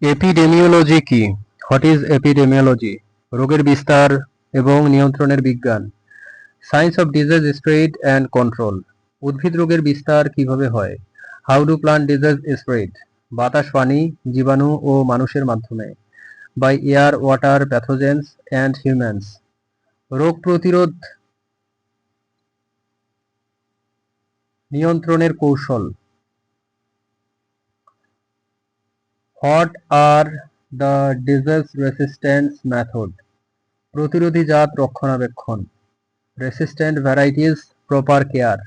Epidemiology কি? What is epidemiology? রোগের বিস্তার এবং নিয়ন্ত্রণের বিজ্ঞান। Science of disease spread and control. উদ্ভিদ রোগের বিস্তার কিভাবে হয়? How do plant disease spread? বাতাস, পানি, জীবাণু ও মানুষের মাধ্যমে। By air, water, pathogens and humans. রোগ প্রতিরোধ নিয়ন্ত্রণের কৌশল। What are the disease resistance method? প্রতিরোধী জাত রক্ষণাবেক্ষণ। Resistant varieties, proper care.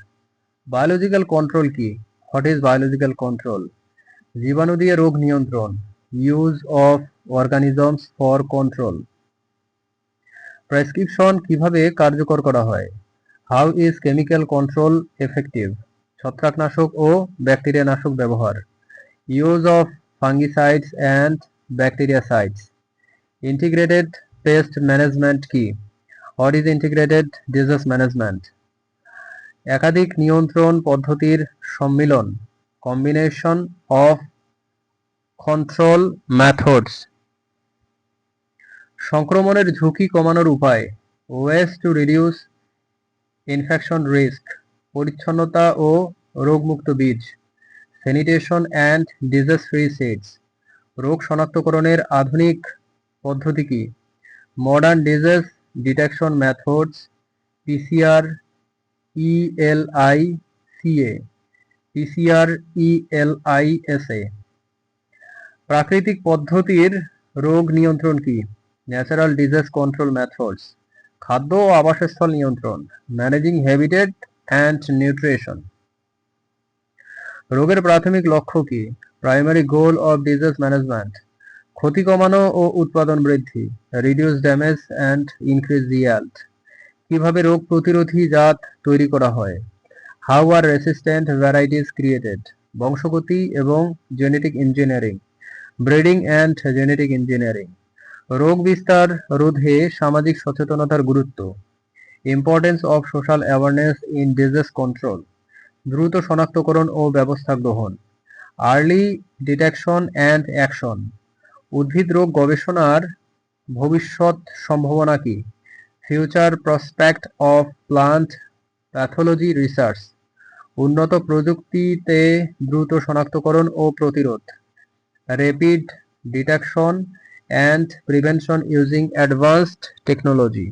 Biological control কি? What is biological control? জীবাণু দিয়ে রোগ নিয়ন্ত্রণ। Use of organisms for control. Prescription কিভাবে কার্যকর করা হয়? How is chemical control effective? ছত্রাকনাশক ও ব্যাকটেরিয়ানাশক ব্যবহার। Use of fungicides and bactericides. Integrated pest management কি? What is integrated disease management? একাধিক নিয়ন্ত্রণ পদ্ধতির সম্মিলন। Combination of control methods. সংক্রমণের ঝুঁকি কমানোর উপায়। Ways to reduce infection risk. পরিচ্ছন্নতা ও রোগমুক্ত বীজ। Sanitation and disease free seeds. রোগ শনাক্তকরণের আধুনিক পদ্ধতি কি? Modern disease detection methods. PCR, ELICA, PCR, ELISA. প্রাকৃতিক পদ্ধতির রোগ নিয়ন্ত্রণ কি? Natural disease control methods. খাদ্য ও আবাসস্থল নিয়ন্ত্রণ। Managing habitat and nutrition. রোগের প্রাথমিক লক্ষ্য কি? Primary goal of disease management. ক্ষতি কমানো ও উৎপাদন বৃদ্ধি। Reduce damage and increase yield। কিভাবে রোগ প্রতিরোধী জাত তৈরি করা হয়? How are resistant varieties created? বংশগতি এবং genetic engineering. Breeding and genetic engineering. রোগ বিস্তার রোধে সামাজিক সচেতনতার গুরুত্ব। Importance of social awareness in disease control. দ্রুত শনাক্তকরণ ও ব্যবস্থা গ্রহণ। Early detection and action. উদ্ভিদ রোগ গবেষণার ভবিষ্যৎ সম্ভাবনা কি? Future prospect of plant pathology research. উন্নত প্রযুক্তিতে দ্রুত শনাক্তকরণ ও প্রতিরোধ। Rapid detection and prevention using advanced technology.